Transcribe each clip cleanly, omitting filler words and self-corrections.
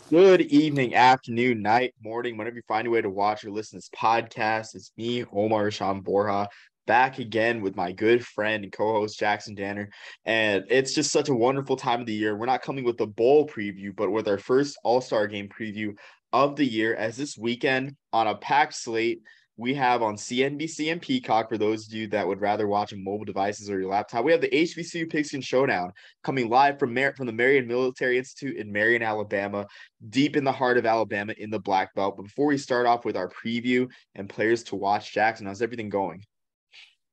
Good evening, afternoon, night, morning, whenever you find a way to watch or listen to this podcast. It's me, Omar Sham Borja, back again with my good friend and co-host Jackson Danner. And it's just such a wonderful time of the year. We're not coming with a bowl preview, but with our first All-Star game preview of the year, as this weekend on a packed slate we have on CNBC and Peacock for those of you that would rather watch on mobile devices or your laptop. We have the HBCU Pigskin Showdown coming live from the Marion Military Institute in Marion, Alabama, deep in the heart of Alabama in the Black Belt. But before we start off with our preview and players to watch, Jackson, how's everything going?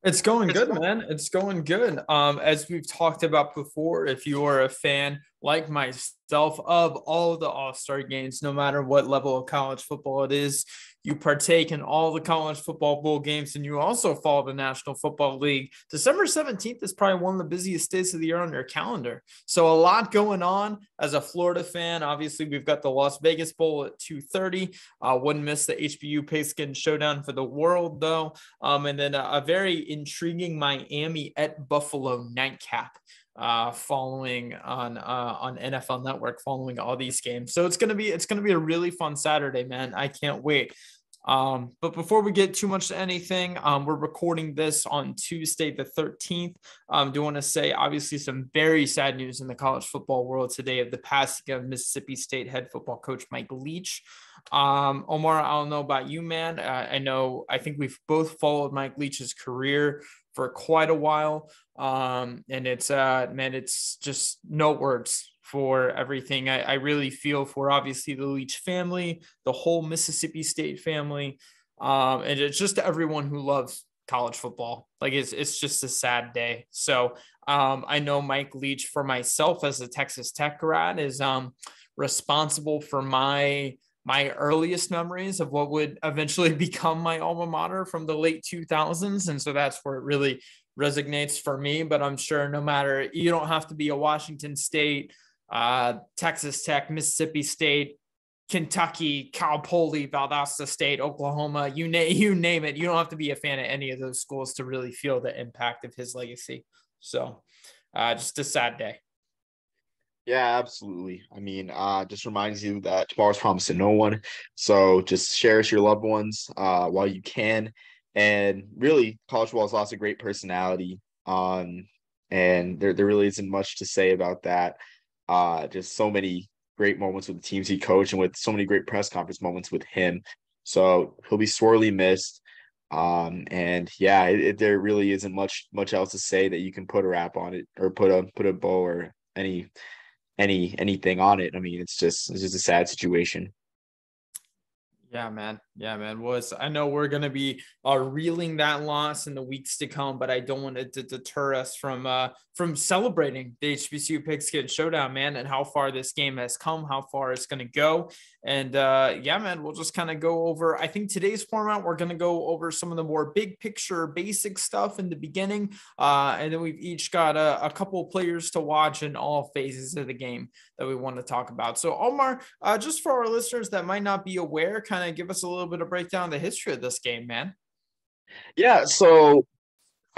It's going good, man. It's going good. As we've talked about before, if you are a fan like myself of all the All-Star games, no matter what level of college football it is, you partake in all the college football bowl games, and you also follow the National Football League. December 17th is probably one of the busiest days of the year on your calendar. So a lot going on as a Florida fan. Obviously, we've got the Las Vegas Bowl at 2:30. Wouldn't miss the HBU Pigskin Showdown for the world, though. And then a very intriguing Miami at Buffalo nightcap following on NFL Network following all these games. So it's gonna be a really fun Saturday, man. I can't wait. But before we get too much to anything, we're recording this on Tuesday, the 13th. Do want to say, obviously, some very sad news in the college football world today of the passing of Mississippi State head football coach Mike Leach. Omar, I don't know about you, man. I think we've both followed Mike Leach's career for quite a while. And it's just no words for everything. I really feel for obviously the Leach family, the whole Mississippi State family, and it's just everyone who loves college football. Like it's just a sad day. So I know Mike Leach, for myself as a Texas Tech grad, is responsible for my earliest memories of what would eventually become my alma mater from the late 2000s. And so that's where it really resonates for me. But I'm sure no matter, you don't have to be a Washington State, Texas Tech, Mississippi State, Kentucky, Cal Poly, Valdosta State, Oklahoma, you name it. You don't have to be a fan of any of those schools to really feel the impact of his legacy. So just a sad day. Yeah, absolutely. I mean, just reminds you that tomorrow's promised to no one. So just cherish your loved ones while you can. And really, college football has lots of great personality. And there really isn't much to say about that. Just so many great moments with the teams he coached and with so many great press conference moments with him. So he'll be sorely missed. And yeah, there really isn't much else to say that you can put a wrap on it or put a bow or anything on it. I mean, it's just a sad situation. Yeah, man. Yeah, man. Was I know we're gonna be reeling that loss in the weeks to come, but I don't want it to deter us from celebrating the HBCU Pigskin Showdown, man, and how far this game has come, how far it's gonna go. And yeah, man, we'll just kind of go over. I think today's format, we're gonna go over some of the more big picture, basic stuff in the beginning, and then we've each got a couple of players to watch in all phases of the game that we want to talk about. So, Omar, just for our listeners that might not be aware, kind of give us a little bit of breakdown of the history of this game, man. Yeah, so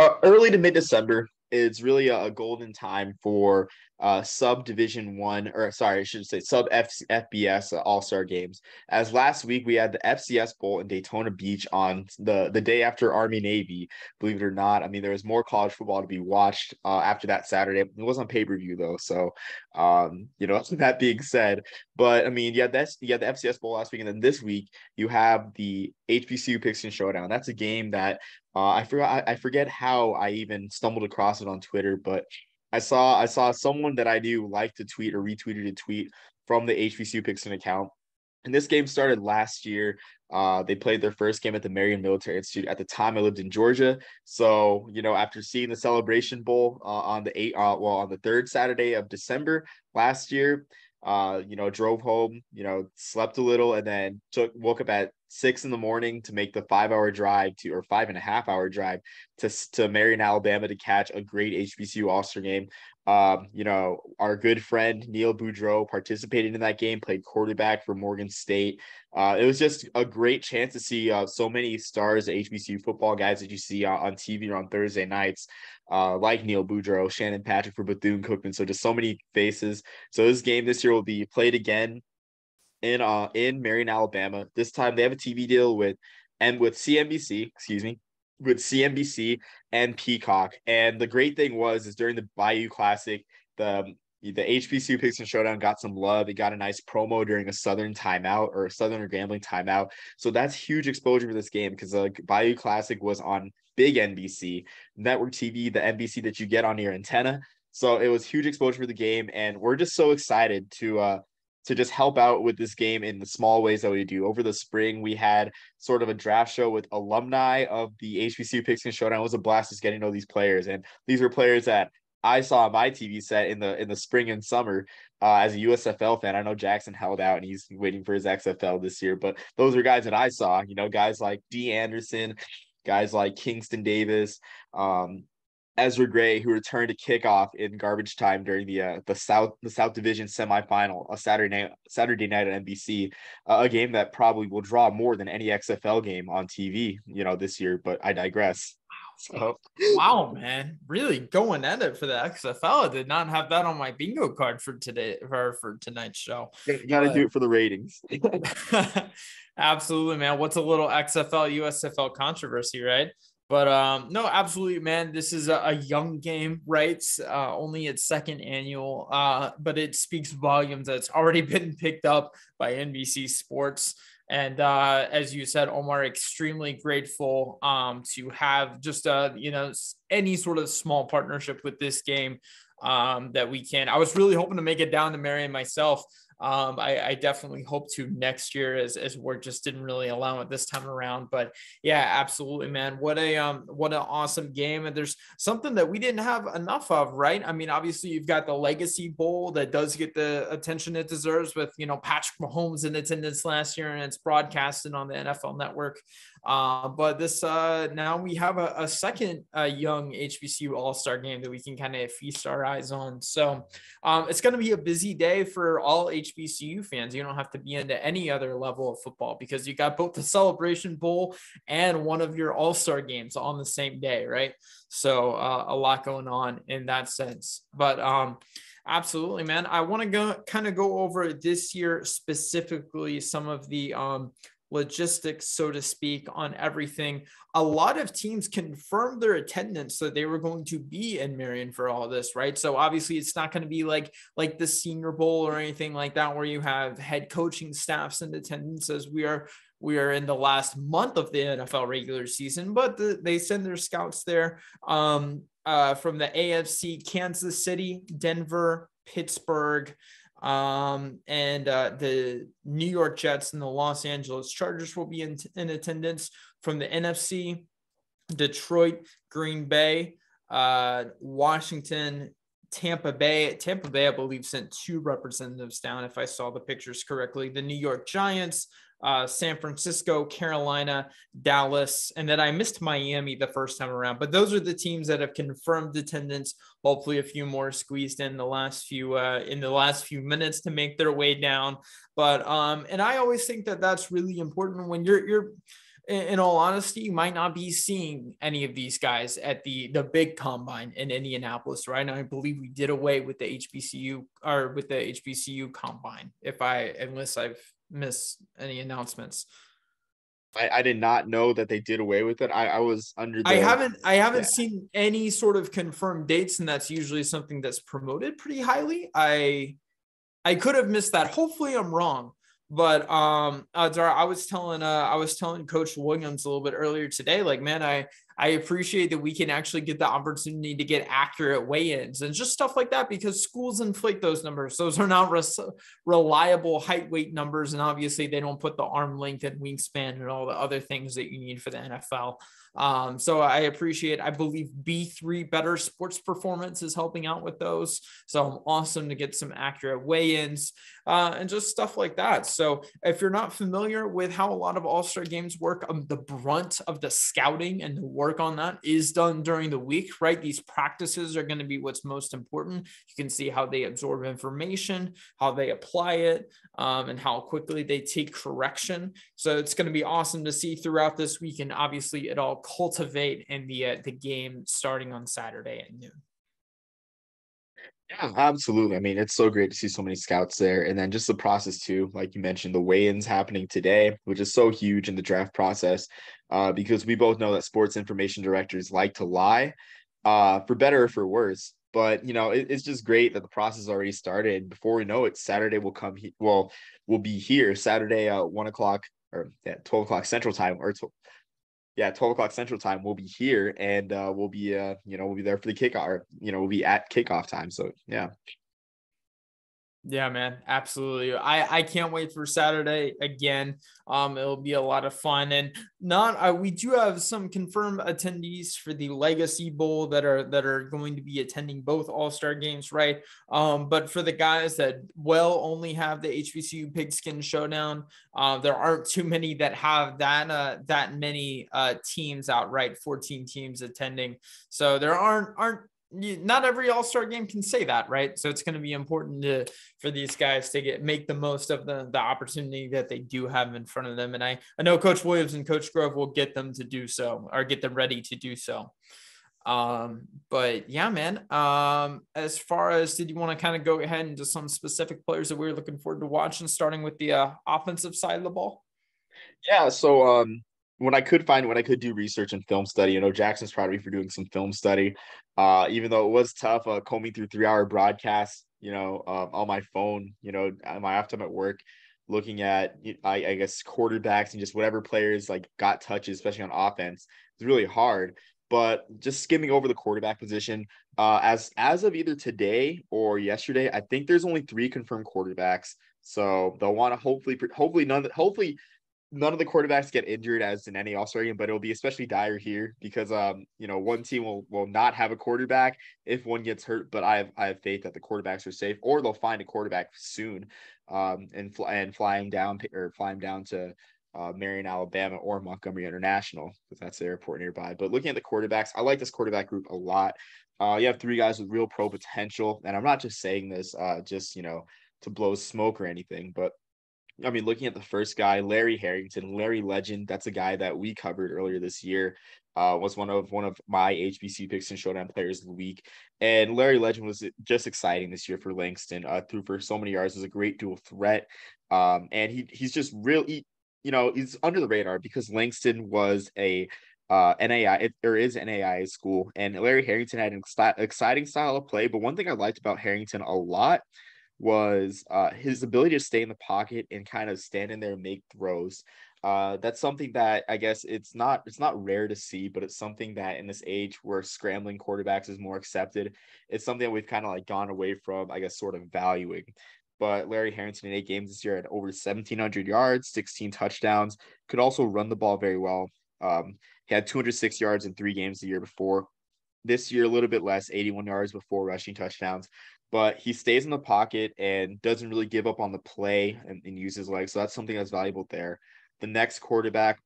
early to mid December is really a golden time for sub Division One, or sorry, I should say sub FBS All Star games. As last week we had the FCS Bowl in Daytona Beach on the day after Army Navy. Believe it or not, I mean there was more college football to be watched after that Saturday. It was on pay per view though, so that being said, but I mean you had the FCS Bowl last week, and then this week you have the HBCU Pigskin Showdown. That's a game that I forget how I even stumbled across it on Twitter, but I saw someone that I knew liked to tweet or retweeted a tweet from the HBCU Pigskin account. And this game started last year. They played their first game at the Marion Military Institute. At the time, I lived in Georgia, so after seeing the Celebration Bowl on the third Saturday of December last year, drove home, slept a little, and then woke up at 6 in the morning to make the 5 hour drive or 5.5 hour drive to Marion, Alabama to catch a great HBCU All-Star game. Our good friend Neil Boudreau participated in that game, played quarterback for Morgan State. It was just a great chance to see so many stars, HBCU football guys that you see on TV or on Thursday nights, like Neil Boudreau, Shannon Patrick for Bethune-Cookman. So just so many faces. So this game this year will be played again in Marion, Alabama. This time they have a TV deal with CNBC and Peacock. And the great thing is during the Bayou Classic, the HBCU Pigskin Showdown got some love. It got a nice promo during a Southern timeout or a Southern gambling timeout. So that's huge exposure for this game because the Bayou Classic was on big NBC network TV, the NBC that you get on your antenna. So it was huge exposure for the game, and we're just so excited to just help out with this game in the small ways that we do. Over the spring, we had sort of a draft show with alumni of the HBCU Pigskin Showdown. It was a blast just getting to know these players, and these were players that I saw on my TV set in the spring and summer as a USFL fan. I know Jackson held out and he's waiting for his XFL this year, but those are guys that I saw. Guys like D. Anderson, guys like Kingston Davis, Ezra Gray, who returned to kickoff in garbage time during the South Division semifinal, a Saturday night at NBC, a game that probably will draw more than any XFL game on TV, this year. But I digress. So. Wow, man, really going at it for the XFL. I did not have that on my bingo card for today for tonight's show. You got to do it for the ratings. Absolutely, man. What's a little XFL USFL controversy, right? But no, absolutely, man. This is a young game, right? Only its second annual, but it speaks volumes that it's already been picked up by NBC Sports. And as you said, Omar, extremely grateful to have just any sort of small partnership with this game that we can. I was really hoping to make it down to Marion myself. I definitely hope to next year as work just didn't really allow it this time around. But yeah, absolutely, man. What an awesome game. And there's something that we didn't have enough of, right? I mean, obviously you've got the Legacy Bowl that does get the attention it deserves with, Patrick Mahomes in attendance last year, and it's broadcasted on the NFL Network. But this now we have a second young HBCU All-Star game that we can kind of feast our eyes on. So it's going to be a busy day for all HBCU fans. You don't have to be into any other level of football because you got both the Celebration Bowl and one of your All-Star games on the same day, right? So a lot going on in that sense. But absolutely, man. I want to go over this year specifically some of the logistics, so to speak, on everything. A lot of teams confirmed their attendance that they were going to be in Marion for all this, right? So obviously it's not going to be like the Senior Bowl or anything like that, where you have head coaching staffs in attendance, as we are in the last month of the NFL regular season, but they send their scouts there from the AFC, Kansas City, Denver, Pittsburgh, and the New York Jets and the Los Angeles Chargers will be in attendance. From the NFC, Detroit, Green Bay, Washington, Tampa Bay. Tampa Bay, I believe, sent 2 representatives down, if I saw the pictures correctly. The New York Giants, San Francisco, Carolina, Dallas, and then I missed Miami the first time around. But those are the teams that have confirmed attendance. Hopefully, a few more squeezed in the last few minutes to make their way down. But and I always think that that's really important when you're in all honesty, you might not be seeing any of these guys at the big combine in Indianapolis, right? And I believe we did away with the HBCU combine, unless I've missed any announcements. I did not know that they did away with it. I was under the... I haven't seen any sort of confirmed dates, and that's usually something that's promoted pretty highly. I could have missed that. Hopefully I'm wrong. But Dara, I was telling Coach Williams a little bit earlier today, like, man, I appreciate that we can actually get the opportunity to get accurate weigh-ins and just stuff like that, because schools inflate those numbers. Those are not reliable height weight numbers, and obviously they don't put the arm length and wingspan and all the other things that you need for the NFL. So I appreciate, I believe B3 Better Sports Performance is helping out with those. So awesome to get some accurate weigh-ins and just stuff like that. So if you're not familiar with how a lot of All-Star games work, the brunt of the scouting and the work on that is done during the week, right? These practices are going to be what's most important. You can see how they absorb information, how they apply it, and how quickly they take correction. So it's going to be awesome to see throughout this week, and obviously it all cultivate in the game starting on Saturday at noon. Yeah, absolutely. I mean, it's so great to see so many scouts there. And then just the process too, like you mentioned, the weigh-ins happening today, which is so huge in the draft process, because we both know that sports information directors like to lie, for better or for worse. But it's just great that the process already started. Before we know it, Saturday will come. We'll be here Saturday, 1 o'clock or 12 o'clock Central Time, or 12 o'clock Central Time. We'll be here, and we'll be there for the kickoff, or we'll be at kickoff time. So yeah. Yeah, man, absolutely. I can't wait for Saturday again. It'll be a lot of fun, and we do have some confirmed attendees for the Legacy Bowl that are going to be attending both All-Star games, right? But for the guys that will only have the HBCU Pigskin Showdown, there aren't too many that have that many teams outright, 14 teams attending. So there aren't not every all-star game can say that, right? So it's going to be important for these guys to make the most of the opportunity that they do have in front of them. And I know Coach Williams and Coach Grove will get them to do so, or get them ready to do so. But yeah, man, as far as, did you want to kind of go ahead into some specific players that we're looking forward to watching, starting with the offensive side of the ball? Yeah, so when I could do research and film study, Jackson's proud of me for doing some film study. Even though it was tough, combing through 3-hour broadcasts, on my phone, on my off time at work, looking at I guess quarterbacks and just whatever players like got touches, especially on offense. It's really hard. But just skimming over the quarterback position, as of either today or yesterday, I think there's only 3 confirmed quarterbacks. So they'll want to hopefully none of the quarterbacks get injured as in any All-Star game, but it'll be especially dire here because one team will not have a quarterback if one gets hurt, but I have faith that the quarterbacks are safe, or they'll find a quarterback soon, and fly him down to Marion, Alabama, or Montgomery International, because that's the airport nearby. But looking at the quarterbacks, I like this quarterback group a lot. You have 3 guys with real pro potential, and I'm not just saying this just to blow smoke or anything, but I mean, looking at the first guy, Larry Harrington, Larry Legend, that's a guy that we covered earlier this year. Was one of my HBCU Pigskin Showdown players of the week, and Larry Legend was just exciting this year for Langston. Threw for so many yards, was a great dual threat, and he's just really, he's under the radar because Langston was a is NAIA school, and Larry Harrington had an exciting style of play. But one thing I liked about Harrington a lot was his ability to stay in the pocket and kind of stand in there and make throws. That's something that I guess it's not rare to see, but it's something that in this age where scrambling quarterbacks is more accepted, it's something that we've kind of like gone away from, I guess, sort of valuing. But Larry Harrington in 8 games this year had over 1,700 yards, 16 touchdowns, could also run the ball very well. He had 206 yards in 3 games the year before. This year, a little bit less, 81 yards before rushing touchdowns. But he stays in the pocket and doesn't really give up on the play and use his legs. So that's something that's valuable there. The next quarterback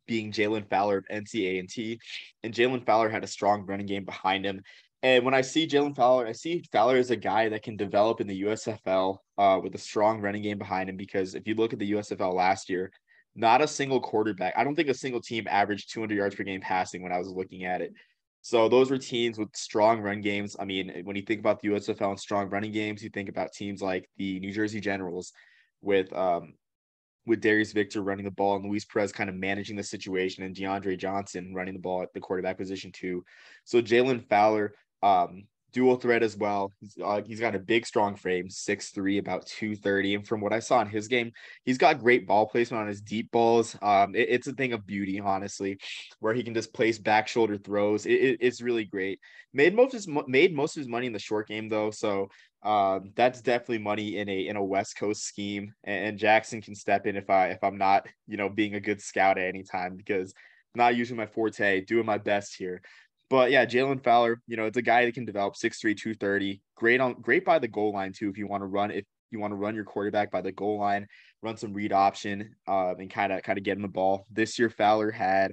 being Jalen Fowler of NC A&T. And Jalen Fowler had a strong running game behind him. And when I see Jalen Fowler, I see Fowler as a guy that can develop in the USFL with a strong running game behind him. Because if you look at the USFL last year, not a single quarterback, I don't think a single team averaged 200 yards per game passing when I was looking at it. So those were teams with strong run games. I mean, when you think about the USFL and strong running games, you think about teams like the New Jersey Generals with Darius Victor running the ball and Luis Perez kind of managing the situation, and DeAndre Johnson running the ball at the quarterback position too. So Jalen Fowler, dual threat as well. He's got a big, strong frame, 6'3", about 230. And from what I saw in his game, he's got great ball placement on his deep balls. It's a thing of beauty, honestly, where he can just place back shoulder throws. It's really great. Made most of his money in the short game though, so that's definitely money in a West Coast scheme. And Jackson can step in if I'm not being a good scout at any time, because not usually my forte, doing my best here. But yeah, Jalen Fowler, it's a guy that can develop 6'3", 230. Great by the goal line too. If you want to run your quarterback by the goal line, run some read option, and kind of get him the ball. This year, Fowler had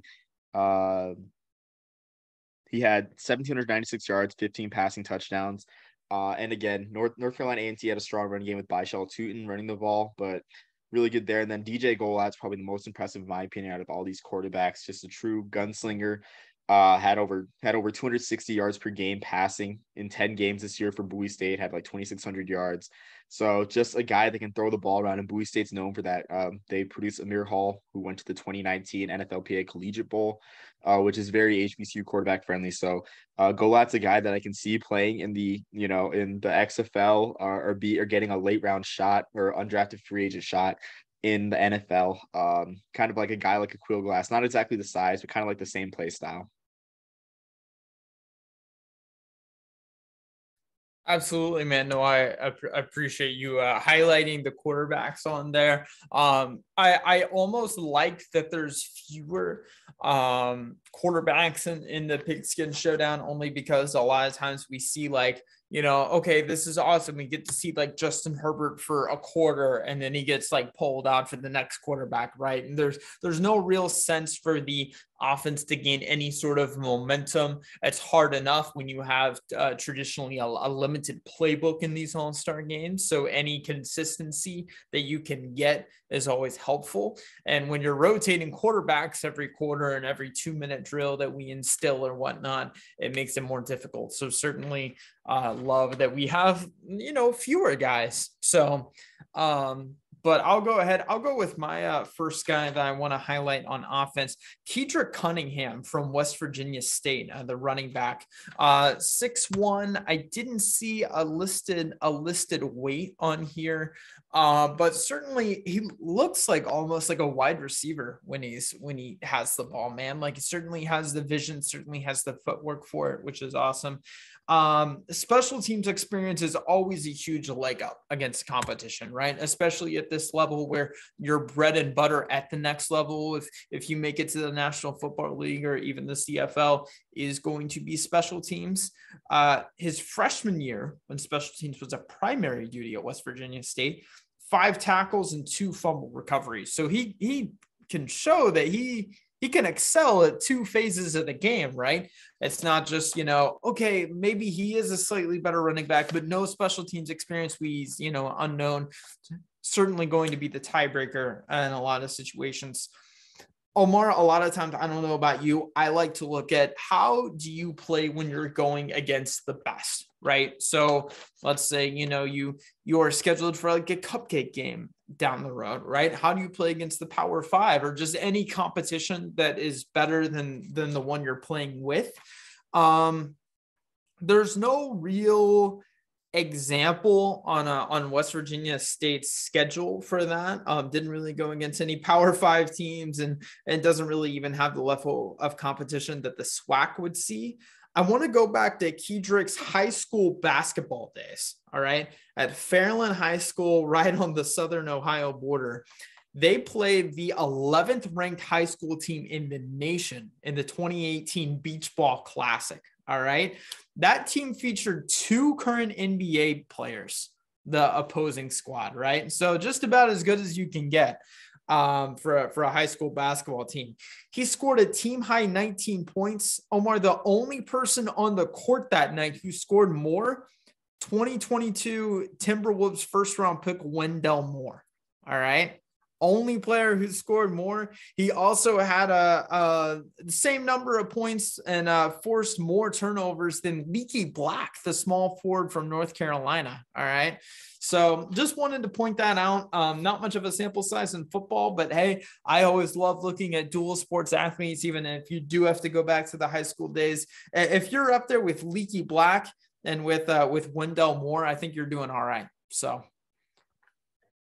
he had 1,796 yards, 15 passing touchdowns. And again, North Carolina A&T had a strong run game with Byshell Tootin running the ball, but really good there. And then DJ Golat's probably the most impressive, in my opinion, out of all these quarterbacks. Just a true gunslinger. had over 260 yards per game passing in 10 games this year for Bowie State, had like 2,600 yards. So just a guy that can throw the ball around, and Bowie State's known for that. They produced Amir Hall, who went to the 2019 NFLPA Collegiate Bowl, which is very HBCU quarterback friendly. So Golat's a guy that I can see playing in the, in the XFL or getting a late round shot or undrafted free agent shot in the NFL. Kind of like a guy like a Quill Glass, not exactly the size, but kind of like the same play style. Absolutely, man. No, I appreciate you highlighting the quarterbacks on there. I almost like that there's fewer quarterbacks in the Pigskin Showdown, only because a lot of times we see like, okay, this is awesome. We get to see like Justin Herbert for a quarter, and then he gets like pulled out for the next quarterback, right? And there's no real sense for the offense to gain any sort of momentum. It's hard enough when you have traditionally a limited playbook in these all-star games. So any consistency that you can get is always helpful. And when you're rotating quarterbacks every quarter and every 2-minute drill that we instill or whatnot, it makes it more difficult. So certainly love that we have, fewer guys. So, but I'll go ahead. I'll go with my first guy that I want to highlight on offense, Kedrick Cunningham from West Virginia State, the running back, 6'1". I didn't see a listed weight on here, but certainly he looks like almost like a wide receiver when he has the ball, man. Like he certainly has the vision, certainly has the footwork for it, which is awesome. Special teams experience is always a huge leg up against competition, right? Especially at this level where your bread and butter at the next level, if you make it to the National Football League or even the CFL, is going to be special teams. His freshman year, when special teams was a primary duty at West Virginia State, 5 tackles and 2 fumble recoveries. So he can show that he can excel at 2 phases of the game, right? It's not just, okay, maybe he is a slightly better running back, but no special teams experience. He's, unknown, certainly going to be the tiebreaker in a lot of situations. Omar, a lot of times, I don't know about you, I like to look at how do you play when you're going against the best, right? So let's say, you are scheduled for like a cupcake game down the road, right? How do you play against the Power 5 or just any competition that is better than the one you're playing with? There's no real example on West Virginia State's schedule for that. Didn't really go against any Power 5 teams and doesn't really even have the level of competition that the SWAC would see. I want to go back to Kedrick's high school basketball days. All right. At Fairland High School, right on the Southern Ohio border. They played the 11th ranked high school team in the nation in the 2018 Beach Ball Classic. All right. That team featured 2 current NBA players, the opposing squad, right? So just about as good as you can get for a high school basketball team. He scored a team high 19 points. Omar, the only person on the court that night who scored more, 2022 Timberwolves first round pick Wendell Moore. All right. Only player who scored more. He also had the same number of points and forced more turnovers than Leaky Black, the small forward from North Carolina. All right. So just wanted to point that out. Not much of a sample size in football, but hey, I always love looking at dual sports athletes, even if you do have to go back to the high school days. If you're up there with Leaky Black and with Wendell Moore, I think you're doing all right. So.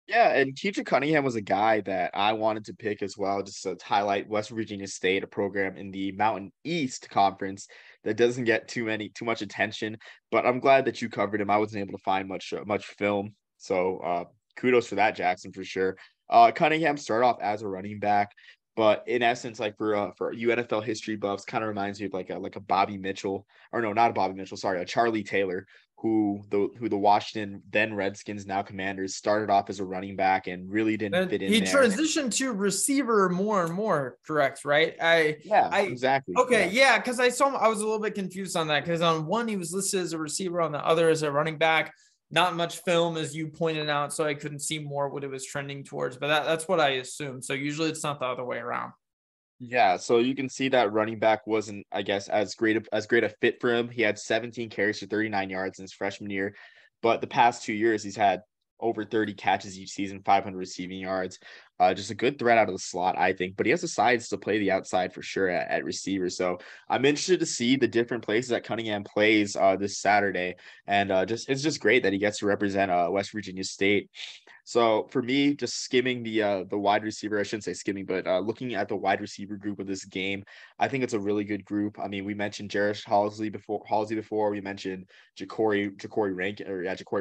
Yeah, and Kedrick Cunningham was a guy that I wanted to pick as well, just to highlight West Virginia State, a program in the Mountain East Conference that doesn't get too much attention. But I'm glad that you covered him. I wasn't able to find much film, so kudos for that, Jackson, for sure. Cunningham started off as a running back, but in essence, like for you NFL history buffs, kind of reminds me of like a Bobby Mitchell, or no, not a Bobby Mitchell, sorry, a Charlie Taylor, who the Washington then Redskins, now Commanders, started off as a running back and really didn't fit in he there. Transitioned to receiver more and more, correct, right? Exactly. Okay, yeah, because I saw him, I was a little bit confused on that because on one he was listed as a receiver, on the other as a running back. Not much film, as you pointed out, so I couldn't see more what it was trending towards, but that's what I assumed. So usually it's not the other way around. Yeah, so you can see that running back wasn't, I guess, as great a fit for him. He had 17 carries for 39 yards in his freshman year, but the past 2 years he's had over 30 catches each season, 500 receiving yards. Just a good threat out of the slot, I think. But he has the size to play the outside for sure at receiver. So I'm interested to see the different places that Cunningham plays this Saturday, and just it's just great that he gets to represent West Virginia State. So for me, just skimming the wide receiver, I shouldn't say skimming, but looking at the wide receiver group of this game, I think it's a really good group. I mean, we mentioned Jarish Halsey before. We mentioned Ja'Cory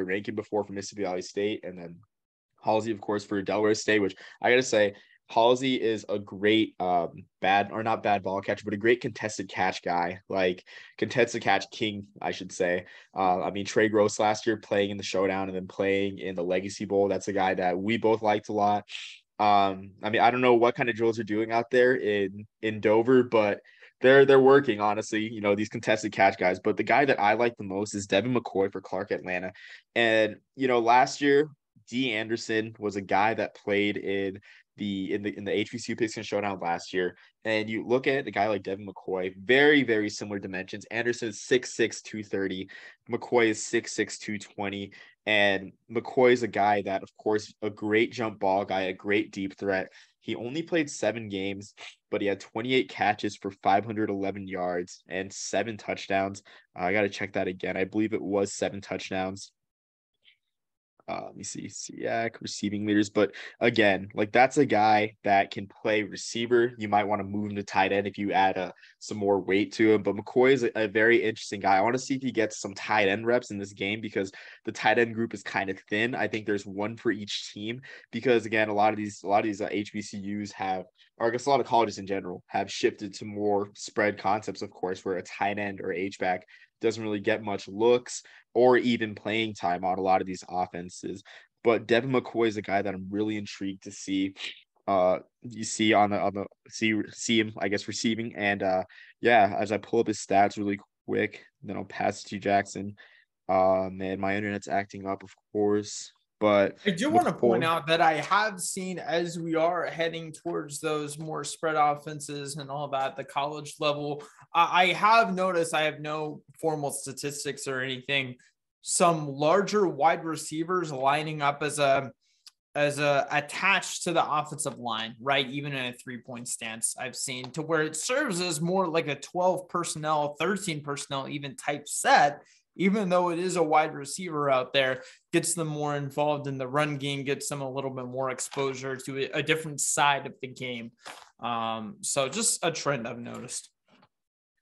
Rankin before from Mississippi Valley State, and then Halsey, of course, for Delaware State, which I gotta say, Halsey is a great bad or not bad ball catcher, but a great contested catch guy, like contested catch king, I should say. I mean, Trey Gross last year playing in the showdown and then playing in the Legacy Bowl. That's a guy that we both liked a lot. I mean, I don't know what kind of drills are doing out there in Dover, but they're working, honestly, these contested catch guys. But the guy that I like the most is Devin McCoy for Clark Atlanta. And last year, D. Anderson was a guy that played in the HBCU Pigskin Showdown last year. And you look at a guy like Devin McCoy, very, very similar dimensions. Anderson is 6'6", 230. McCoy is 6'6", 220. And McCoy is a guy that, of course, a great jump ball guy, a great deep threat. He only played 7 games, but he had 28 catches for 511 yards and 7 touchdowns. I got to check that again. I believe it was 7 touchdowns. Let me see, SEAC receiving leaders. But again, like that's a guy that can play receiver. You might want to move him to tight end if you add some more weight to him. But McCoy is a very interesting guy. I want to see if he gets some tight end reps in this game because the tight end group is kind of thin. I think there's one for each team because again, a lot of these HBCUs have, or I guess a lot of colleges in general have shifted to more spread concepts, of course, where a tight end or H-back doesn't really get much looks or even playing time on a lot of these offenses. But Devin McCoy is a guy that I'm really intrigued to see. You see see him, I guess, receiving. And yeah, as I pull up his stats really quick, then I'll pass it to Jackson. Man, my internet's acting up, of course. But I do want to point out that I have seen as we are heading towards those more spread offenses and all that, the college level, I have noticed, I have no formal statistics or anything, some larger wide receivers lining up as a attached to the offensive line, right? Even in a 3-point stance, I've seen to where it serves as more like a 12 personnel, 13 personnel, even type set, even though it is a wide receiver out there, gets them more involved in the run game, gets them a little bit more exposure to a different side of the game. So just a trend I've noticed.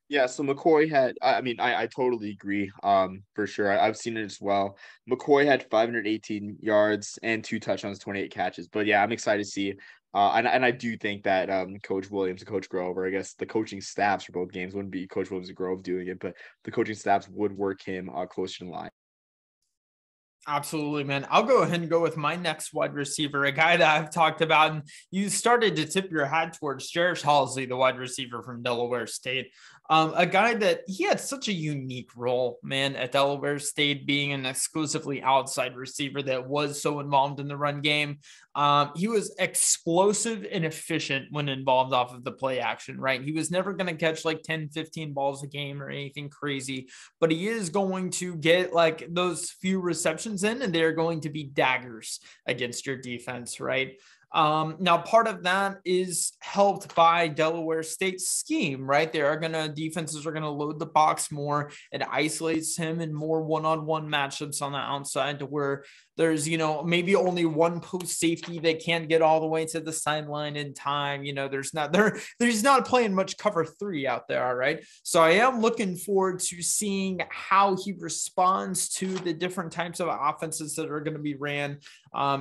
Yeah, so McCoy had, I mean, I totally agree, for sure. I've seen it as well. McCoy had 518 yards and 2 touchdowns, 28 catches. But yeah, I'm excited to see. And I do think that Coach Williams and Coach Grover, I guess the coaching staffs for both games wouldn't be Coach Williams and Grove doing it, but the coaching staffs would work him closer to the line. Absolutely, man. I'll go ahead and go with my next wide receiver, a guy that I've talked about, and you started to tip your hat towards Jarish Halsey, the wide receiver from Delaware State. A guy that he had such a unique role, man, at Delaware State, being an exclusively outside receiver that was so involved in the run game. He was explosive and efficient when involved off of the play action, right? He was never going to catch like 10, 15 balls a game or anything crazy, but he is going to get like those few receptions in, and they're going to be daggers against your defense, right? Now, part of that is helped by Delaware State's scheme, right? Defenses are going to load the box more. It isolates him in more one-on-one matchups on the outside to where there's, maybe only one post safety that can't get all the way to the sideline in time. There's not playing much cover 3 out there. All right. So I am looking forward to seeing how he responds to the different types of offenses that are going to be ran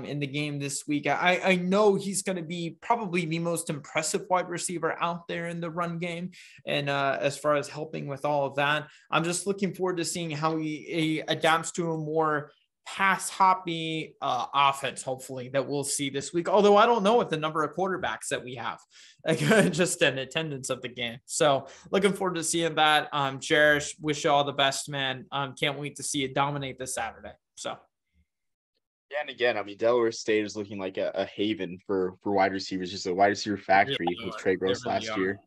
in the game this week. I know he's going to be probably the most impressive wide receiver out there in the run game. And as far as helping with all of that, I'm just looking forward to seeing how he adapts to a more pass hoppy offense, hopefully, that we'll see this week. Although I don't know what the number of quarterbacks that we have, like, just in attendance of the game. So looking forward to seeing that. Jarish, wish you all the best, man. Can't wait to see you dominate this Saturday. So. Yeah, and again, I mean, Delaware State is looking like a haven for wide receivers, just a wide receiver They really factory with are. Trey They Gross really last are. year.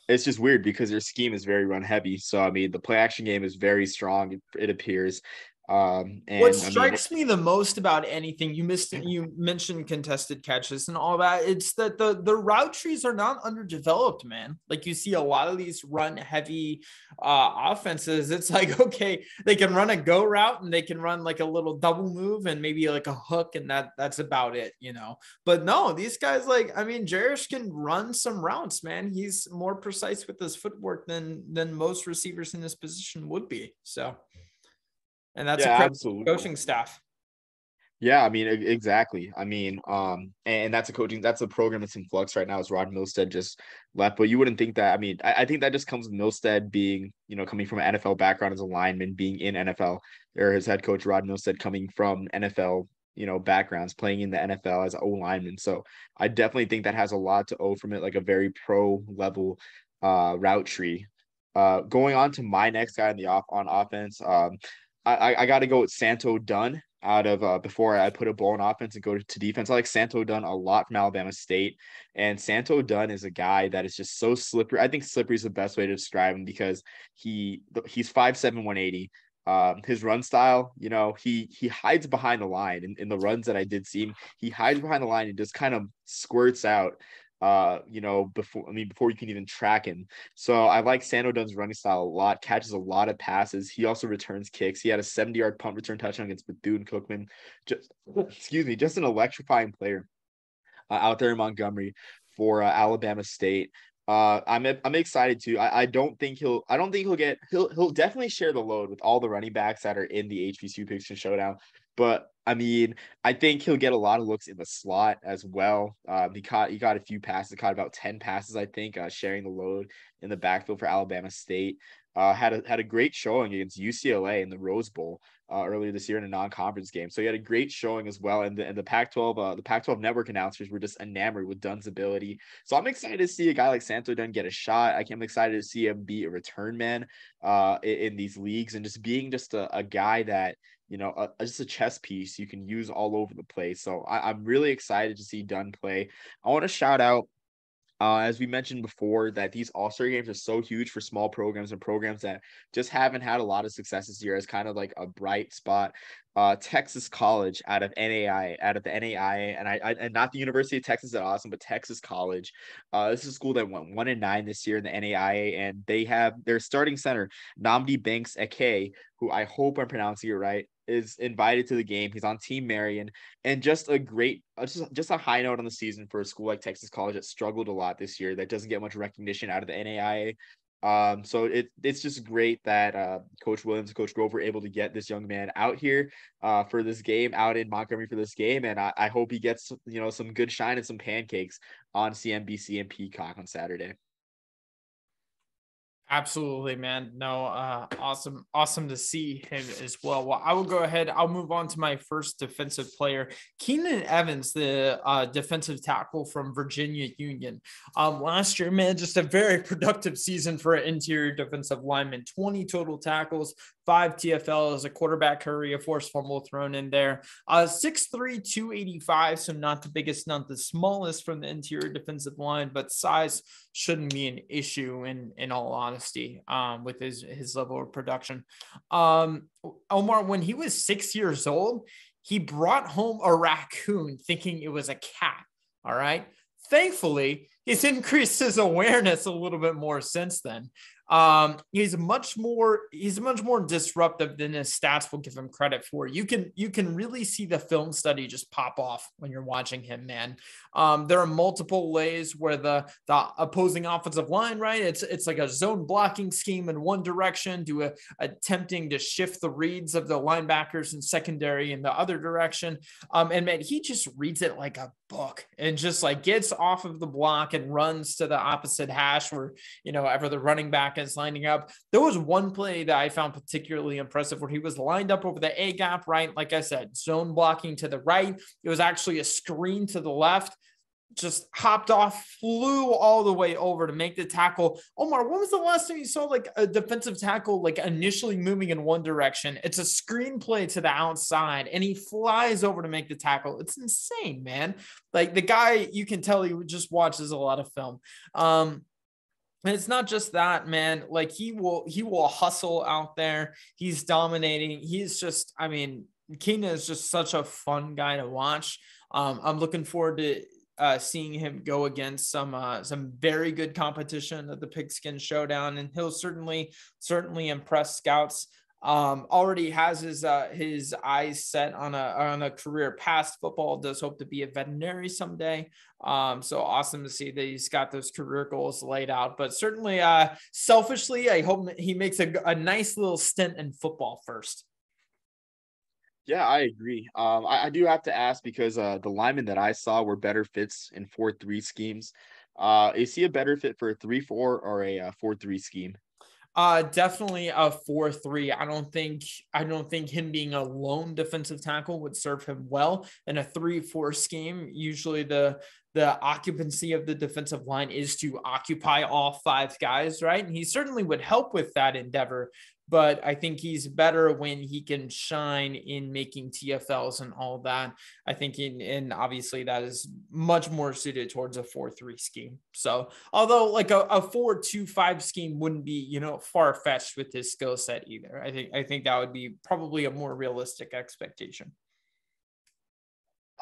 It's just weird because their scheme is very run heavy. So I mean, the play action game is very strong. It appears, What and I mean, strikes me the most about anything you mentioned contested catches and all that, it's that the route trees are not underdeveloped, man. Like you see a lot of these run heavy offenses. It's like, okay, they can run a go route and they can run like a little double move and maybe like a hook, and that's about it, you know. But no, these guys, like, I mean, Jarish can run some routes, man. He's more precise with his footwork than most receivers in this position would be. So, and that's a yeah, credit to the absolutely. coaching staff. Yeah, I mean, exactly. I mean, and that's a program that's in flux right now. As Rod Milstead just left, but you wouldn't think that. I mean, I think that just comes with Milstead being, coming from an NFL background as a lineman, being in NFL, or his head coach Rod Milstead coming from NFL, backgrounds, playing in the NFL as an O lineman. So I definitely think that has a lot to owe from it, like a very pro level route tree. Going on to my next guy on offense, I got to go with Santo Dunn out of before I put a ball in offense and go to defense. I like Santo Dunn a lot from Alabama State. And Santo Dunn is a guy that is just so slippery. I think slippery is the best way to describe him because he's 5'7", 180. His run style, he hides behind the line in the runs that I did see him. He hides behind the line and just kind of squirts out before you can even track him. So I like Santo Dunn's running style a lot, catches a lot of passes. He also returns kicks. He had a 70-yard punt return touchdown against Bethune-Cookman. Just an electrifying player out there in Montgomery for Alabama State. I'm excited too. He'll definitely share the load with all the running backs that are in the HBCU Pigskin Showdown. But I mean, I think he'll get a lot of looks in the slot as well. He got a few passes, caught about 10 passes, I think, sharing the load in the backfield for Alabama State. Had a great showing against UCLA in the Rose Bowl earlier this year in a non-conference game. So he had a great showing as well. And the Pac-12 network announcers were just enamored with Dunn's ability. So I'm excited to see a guy like Santo Dunn get a shot. I'm excited to see him be a return man in these leagues and just being just a guy that, just a chess piece you can use all over the place. So I'm really excited to see Dunn play. I want to shout out as we mentioned before, that these All-Star games are so huge for small programs and programs that just haven't had a lot of success this year as kind of like a bright spot. Texas College out of the NAIA, and not the University of Texas at Austin, but Texas College. This is a school that went 1-9 this year in the NAIA, and they have their starting center, Nnamdi Banks Eke, who I hope I'm pronouncing it right, is invited to the game. He's on Team Marion, and just a high note on the season for a school like Texas College that struggled a lot this year, that doesn't get much recognition out of the NAIA. So it's just great that Coach Williams and Coach Grove were able to get this young man out here for this game, out in Montgomery for this game, and I hope he gets some good shine and some pancakes on CNBC and Peacock on Saturday. Absolutely, man. No, awesome to see him as well. Well, I will go ahead. I'll move on to my first defensive player, Keenan Evans, the defensive tackle from Virginia Union. Last year, man, just a very productive season for an interior defensive lineman. 20 total tackles, 5 TFL as a quarterback hurry, a forced fumble thrown in there. 6'3", 285, so not the biggest, not the smallest from the interior defensive line, but size shouldn't be an issue in all honesty with his level of production. Omar, when he was 6 years old, he brought home a raccoon thinking it was a cat. All right. Thankfully, he's increased his awareness a little bit more since then. He's much more disruptive than his stats will give him credit for. You can really see the film study just pop off when you're watching him, man. There are multiple ways where the opposing offensive line, right? It's like a zone blocking scheme in one direction to attempting to shift the reads of the linebackers and secondary in the other direction. And man, he just reads it like a book and just like gets off of the block and runs to the opposite hash where, ever the running back is lining up. There was one play that I found particularly impressive where he was lined up over the A gap, right? Like I said, zone blocking to the right. It was actually a screen to the left. just hopped off, flew all the way over to make the tackle. Omar, when was the last time you saw like a defensive tackle like initially moving in one direction? It's a screenplay to the outside and he flies over to make the tackle. It's insane, man. Like the guy, you can tell he just watches a lot of film. And it's not just that, man. Like he will hustle out there. He's dominating. He's just, I mean, Keenan is just such a fun guy to watch. I'm looking forward to seeing him go against some very good competition at the Pigskin Showdown, and he'll certainly impress scouts. Already has his eyes set on a career past football. Does hope to be a veterinary someday. So awesome to see that he's got those career goals laid out. But certainly, selfishly, I hope he makes a nice little stint in football first. Yeah, I agree. I do have to ask because the linemen that I saw were better fits in 4-3 schemes. Is he a better fit for a 3-4 or a 4-3 scheme? Definitely a 4-3. I don't think him being a lone defensive tackle would serve him well in a 3-4 scheme. Usually the occupancy of the defensive line is to occupy all five guys, right? And he certainly would help with that endeavor. But I think he's better when he can shine in making TFLs and all that. I think and obviously that is much more suited towards a 4-3 scheme. So although like a 4-2-5 scheme wouldn't be, far-fetched with his skill set either. I think that would be probably a more realistic expectation.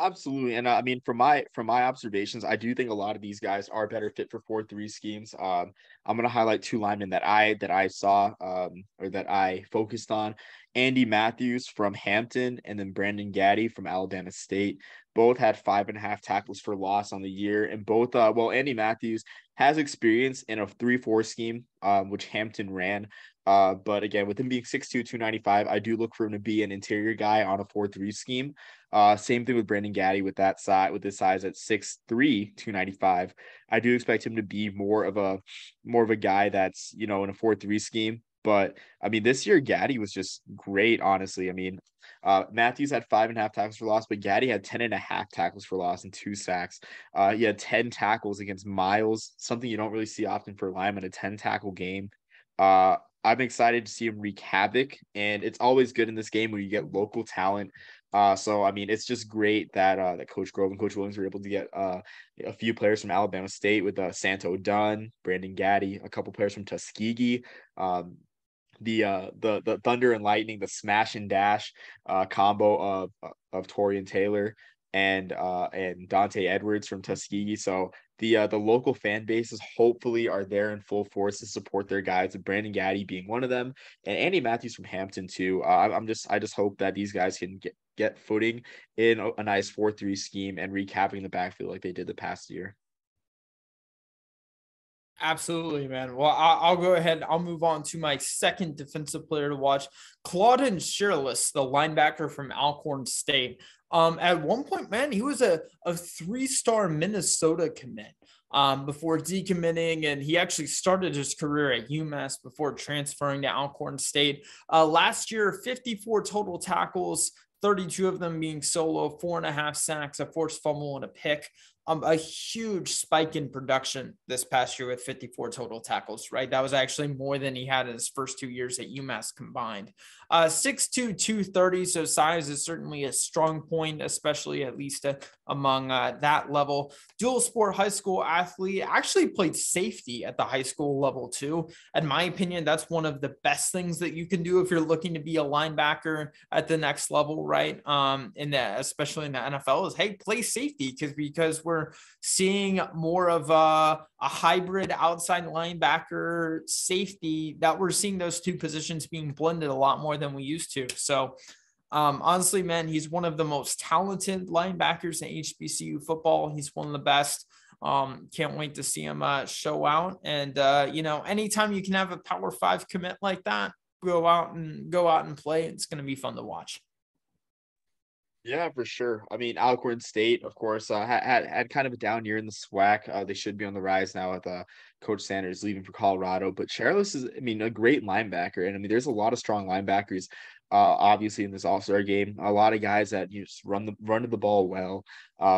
Absolutely. And I mean, from my observations, I do think a lot of these guys are better fit for 4-3 schemes. I'm going to highlight two linemen that I saw or that I focused on. Andy Matthews from Hampton and then Brandon Gaddy from Alabama State. Both had 5.5 tackles for loss on the year. And both, Andy Matthews has experience in a 3-4 scheme, which Hampton ran. But again, with him being 6'2", 295, I do look for him to be an interior guy on a 4-3 scheme. Same thing with Brandon Gaddy with that side, with his size at 6'3", 295. I do expect him to be more of a guy that's, in a 4-3 scheme. But I mean, this year Gaddy was just great, honestly. I mean, Matthews had 5.5 tackles for loss, but Gaddy had 10.5 tackles for loss and 2 sacks. He had 10 tackles against Miles, something you don't really see often for a lineman, a 10 tackle game. I'm excited to see him wreak havoc, and it's always good in this game when you get local talent. So I mean, it's just great that that Coach Grove and Coach Williams were able to get a few players from Alabama State with Santo Dunn, Brandon Gaddy, a couple players from Tuskegee, the Thunder and Lightning, the smash and dash combo of Torian Taylor and Dante Edwards from Tuskegee. So the local fan bases hopefully are there in full force to support their guys, with Brandon Gaddy being one of them, and Andy Matthews from Hampton too. I just hope that these guys can get footing in a nice 4-3 scheme and recapping the backfield like they did the past year. Absolutely, man. Well, I'll go ahead. I'll move on to my second defensive player to watch, Claudin Shirless, the linebacker from Alcorn State. At one point, man, he was a 3-star Minnesota commit before decommitting, and he actually started his career at UMass before transferring to Alcorn State. Last year, 54 total tackles, 32 of them being solo, 4.5 sacks, a forced fumble, and a pick. A huge spike in production this past year with 54 total tackles, right? That was actually more than he had in his first 2 years at UMass combined. 6'2", 230, so size is certainly a strong point, especially at least among that level. Dual sport high school athlete, actually played safety at the high school level too. In my opinion, that's one of the best things that you can do if you're looking to be a linebacker at the next level, right? Especially in the NFL, is hey, play safety because we're seeing more of a hybrid outside linebacker safety, that we're seeing those two positions being blended a lot more than we used to. So honestly, man, he's one of the most talented linebackers in HBCU football. He's one of the best. Can't wait to see him show out. And anytime you can have a Power 5 commit like that, go out and play. It's going to be fun to watch. Yeah, for sure. I mean, Alcorn State, of course, had kind of a down year in the SWAC. They should be on the rise now with Coach Sanders leaving for Colorado. But Charles is, I mean, a great linebacker, and I mean, there's a lot of strong linebackers, obviously in this All-Star game. A lot of guys that you just run to the ball well,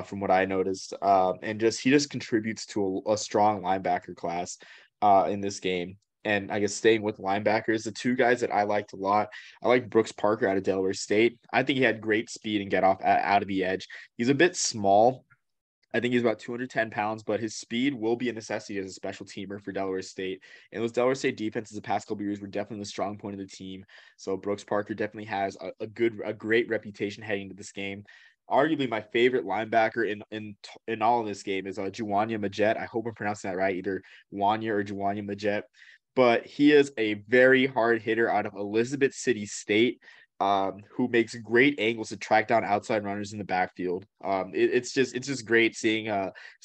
from what I noticed, and just he just contributes to a strong linebacker class, in this game. And I guess staying with linebackers, the two guys that I liked a lot. I like Brooks Parker out of Delaware State. I think he had great speed and get off out of the edge. He's a bit small. I think he's about 210 pounds, but his speed will be a necessity as a special teamer for Delaware State. And those Delaware State defenses the past couple of years were definitely the strong point of the team. So Brooks Parker definitely has a great reputation heading into this game. Arguably my favorite linebacker in all of this game is Juwania Majet. I hope I'm pronouncing that right, either Wanya or Juwania Majet. But he is a very hard hitter out of Elizabeth City State, who makes great angles to track down outside runners in the backfield. It's just great seeing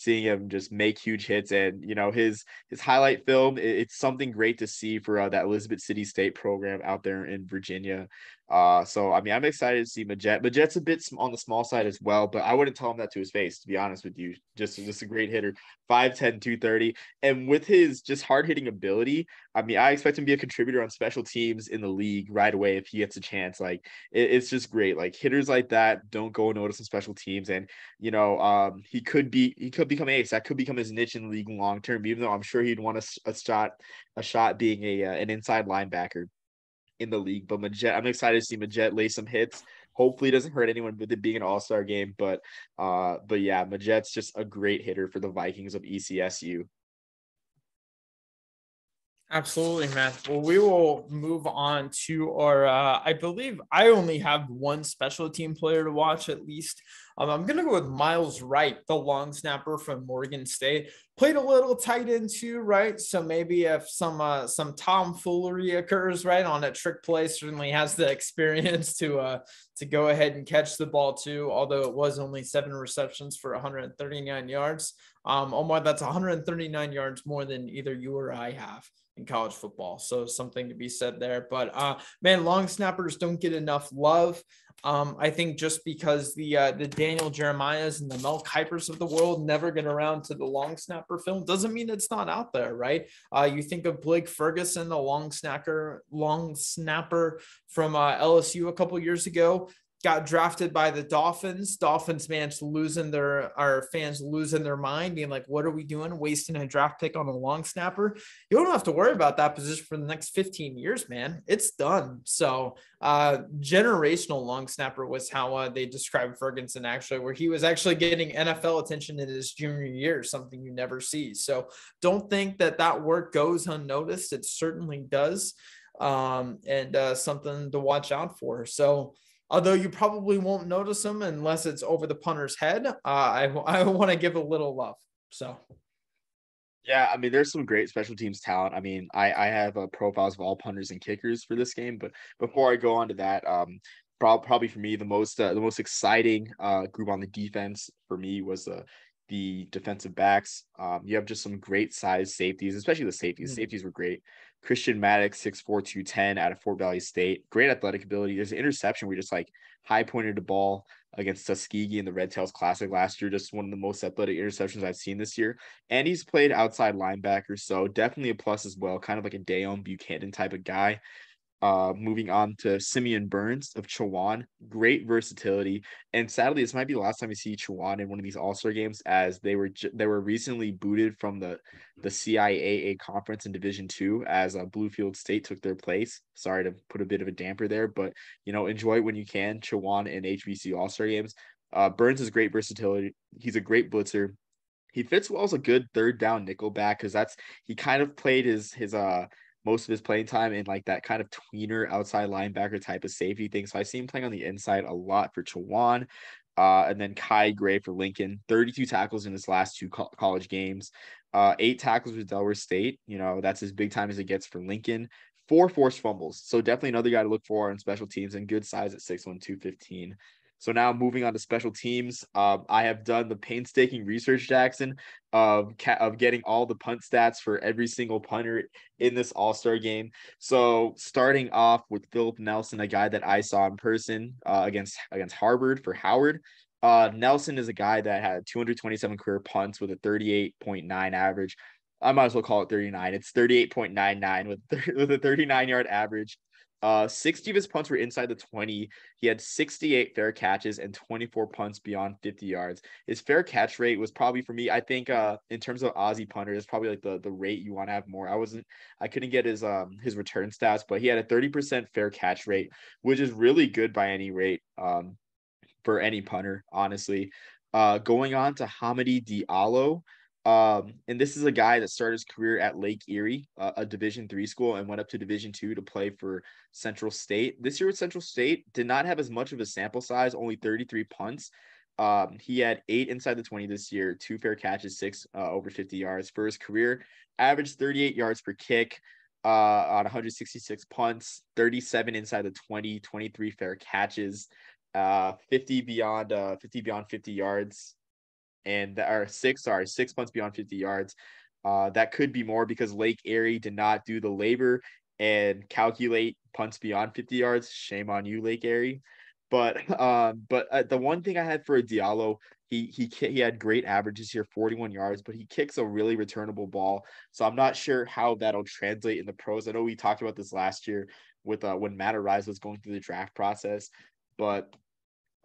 him just make huge hits, and his highlight film. It's something great to see for that Elizabeth City State program out there in Virginia. So I mean, I'm excited to see Majet. Majet's a bit on the small side as well, but I wouldn't tell him that to his face, to be honest with you. Just a great hitter, 5'10", 230, and with his just hard hitting ability. I mean, I expect him to be a contributor on special teams in the league right away if he gets a chance. Like it's just great. Like hitters like that don't go unnoticed on special teams, and he could become ace. That could become his niche in the league long term. Even though I'm sure he'd want a shot being an inside linebacker in the league. But Majet, I'm excited to see Majet lay some hits. Hopefully, it doesn't hurt anyone with it being an All-Star game. But yeah, Majet's just a great hitter for the Vikings of ECSU. Absolutely, man. Well, we will move on to our. I believe I only have one special team player to watch at least. I'm gonna go with Miles Wright, the long snapper from Morgan State. Played a little tight end too, right? So maybe if some tomfoolery occurs, right, on a trick play, certainly has the experience to go ahead and catch the ball too. Although it was only 7 receptions for 139 yards. Omar, that's 139 yards more than either you or I have in college football. So something to be said there. But man, long snappers don't get enough love. I think just because the Daniel Jeremiahs and the Mel Kipers of the world never get around to the long snapper film doesn't mean it's not out there, right? You think of Blake Ferguson, the long snapper from LSU a couple years ago. Got drafted by the Dolphins. Dolphins fans losing their mind, being like, what are we doing? Wasting a draft pick on a long snapper. You don't have to worry about that position for the next 15 years, man. It's done. So generational long snapper was how they described Ferguson, actually, where he was actually getting NFL attention in his junior year, something you never see. So don't think that work goes unnoticed. It certainly does. And something to watch out for. So although you probably won't notice them unless it's over the punter's head, I want to give a little love. So, Yeah, I mean, there's some great special teams talent. I mean, I have profiles of all punters and kickers for this game, but before I go on to that, probably for me the most exciting group on the defense for me was the defensive backs. You have just some great size safeties, especially the safeties. mm-hmm. Safeties were great. Christian Maddox, 6'4", 210 out of Fort Valley State. Great athletic ability. There's an interception where he just like high pointed the ball against Tuskegee in the Red Tails Classic last year. Just one of the most athletic interceptions I've seen this year. And he's played outside linebacker, so definitely a plus as well. Kind of like a Dayon Buchanan type of guy. Moving on to Simeon Burns of Chowan, great versatility, and sadly, this might be the last time we see Chowan in one of these All-Star games, as they were recently booted from the CIAA conference in Division II, as Bluefield State took their place. Sorry to put a bit of a damper there, but enjoy it when you can. Chowan in HBCU All-Star games. Burns has great versatility. He's a great blitzer. He fits well as a good third down nickel back, because he kind of played his most of his playing time in like that kind of tweener outside linebacker type of safety thing. So I see him playing on the inside a lot for Chowan. And then Kai Gray for Lincoln, 32 tackles in his last 2 college games, 8 tackles with Delaware State. That's as big time as it gets for Lincoln. 4 forced fumbles. So definitely another guy to look for on special teams, and good size at 6'1", 215. So now moving on to special teams, I have done the painstaking research, Jackson, of getting all the punt stats for every single punter in this All-Star game. So starting off with Philip Nelson, a guy that I saw in person against Harvard for Howard. Nelson is a guy that had 227 career punts with a 38.9 average. I might as well call it 39. It's 38.99 with a 39-yard average. 60 of his punts were inside the 20. He had 68 fair catches and 24 punts beyond 50 yards. His fair catch rate was probably, for me, I think in terms of Aussie punter, it's probably like the rate you want to have more. I couldn't get his return stats, but he had a 30% fair catch rate, which is really good by any rate for any punter, honestly. Going on to Hamidi Diallo. And this is a guy that started his career at Lake Erie, a Division III school, and went up to Division II to play for Central State. This year with Central State did not have as much of a sample size, only 33 punts. He had 8 inside the 20 this year, 2 fair catches, 6 over 50 yards. For his career, averaged 38 yards per kick on 166 punts, 37 inside the 20, 23 fair catches, 50 beyond 50 yards. And that are 6 punts beyond 50 yards. That could be more because Lake Erie did not do the labor and calculate punts beyond 50 yards. Shame on you, Lake Erie. But the one thing I had for a Diallo, he had great averages here, 41 yards, but he kicks a really returnable ball. So I'm not sure how that'll translate in the pros. I know we talked about this last year with when Matt Arise was going through the draft process, but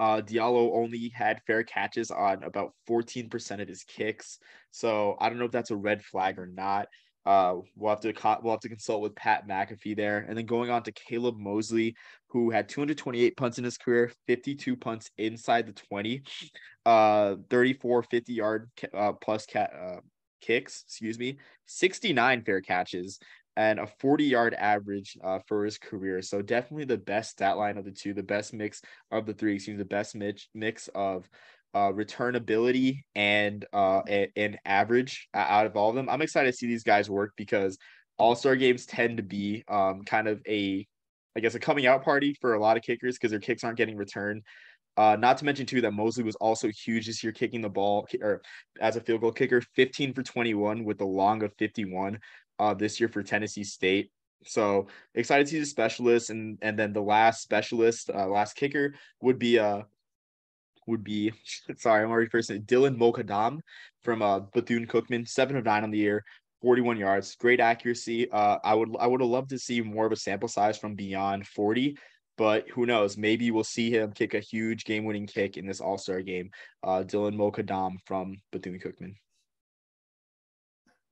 Diallo only had fair catches on about 14% of his kicks. So I don't know if that's a red flag or not. We'll have to consult with Pat McAfee there. And then going on to Caleb Mosley, who had 228 punts in his career, 52 punts inside the 20, 34 50-yard plus kicks, 69 fair catches, and a 40-yard average for his career. So definitely the best stat line of the two, the best mix of the three, the best mix of returnability and average out of all of them. I'm excited to see these guys work because All-Star games tend to be kind of a coming out party for a lot of kickers because their kicks aren't getting returned. Not to mention too that Mosley was also huge this year kicking the ball or as a field goal kicker, 15 for 21 with the long of 51 this year for Tennessee State. So excited to see the specialists, and then the last specialist, last kicker would be sorry, I'm already first Dylan Mokadam from Bethune Cookman, 7 of 9 on the year, 41 yards, great accuracy. I would have loved to see more of a sample size from beyond 40. But who knows? Maybe we'll see him kick a huge game-winning kick in this All-Star game. Dylan Mokadam from Bethune Cookman.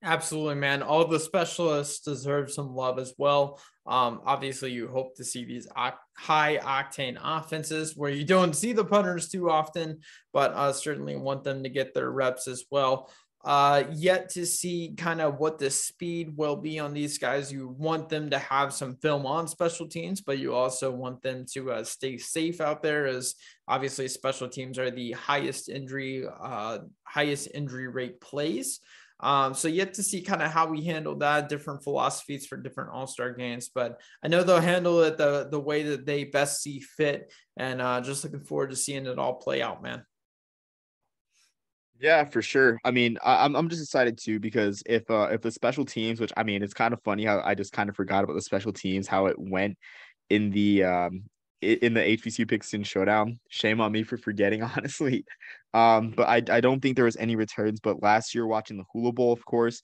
Absolutely, man. All the specialists deserve some love as well. Obviously, you hope to see these high octane offenses where you don't see the punters too often, but certainly want them to get their reps as well. Yet to see kind of what the speed will be on these guys. You want them to have some film on special teams, but you also want them to stay safe out there, as obviously special teams are the highest injury rate plays. So yet to see kind of how we handle that, different philosophies for different All-Star games, but I know they'll handle it the way that they best see fit, and just looking forward to seeing it all play out, man. Yeah, for sure. I mean, I'm just excited too because if the special teams, which I mean, it's kind of funny how I just kind of forgot about the special teams, how it went in the HBCU Pigskin Showdown. Shame on me for forgetting, honestly. But I don't think there was any returns. But last year, watching the Hula Bowl, of course,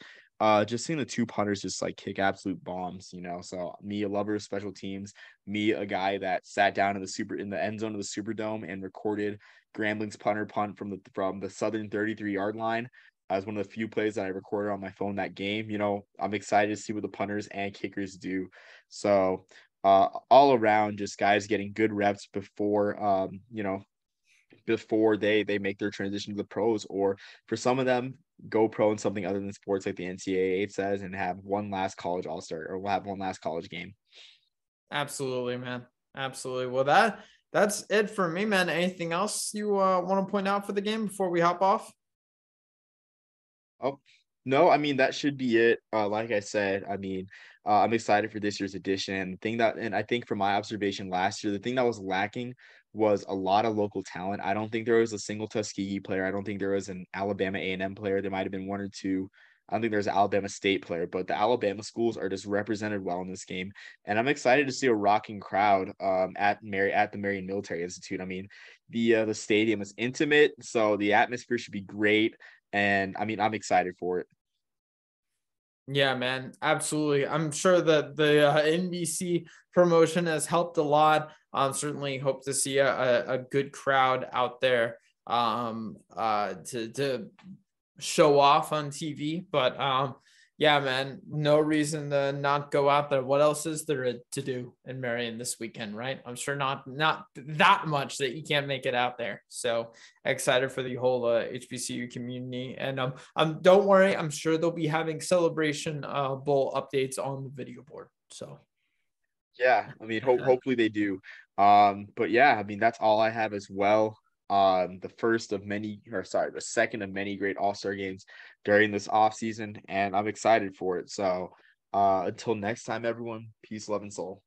just seeing the two punters just like kick absolute bombs, you know. So me, a lover of special teams, me, a guy that sat down in the end zone of the Superdome and recorded Grambling's punter punt from the southern 33-yard line as one of the few plays that I recorded on my phone that game. You know, I'm excited to see what the punters and kickers do. So all around, just guys getting good reps before before they make their transition to the pros, or for some of them go pro in something other than sports like the NCAA says, and have one last college all-star, or we'll have one last college game. Absolutely, man. Absolutely. Well, that's it for me, man. Anything else you want to point out for the game before we hop off? Oh, no, I mean, that should be it. Like I said, I mean, I'm excited for this year's edition. And I think from my observation last year, the thing that was lacking was a lot of local talent. I don't think there was a single Tuskegee player. I don't think there was an Alabama A&M player. There might have been one or two. I don't think there's an Alabama State player, but the Alabama schools are just represented well in this game, and I'm excited to see a rocking crowd at the Marion Military Institute. I mean, the stadium is intimate, so the atmosphere should be great, and I mean, I'm excited for it. Yeah, man, absolutely. I'm sure that the NBC promotion has helped a lot. Certainly hope to see a good crowd out there to show off on TV. But yeah, man, no reason to not go out there. What else is there to do in Marion this weekend, right? I'm sure not that much that you can't make it out there. So excited for the whole HBCU community. And don't worry, I'm sure they'll be having celebration bowl updates on the video board. So yeah, I mean, hopefully they do. But yeah, I mean, that's all I have as well. The second of many great All-Star games during this off season, and I'm excited for it. So until next time, everyone, peace, love, and soul.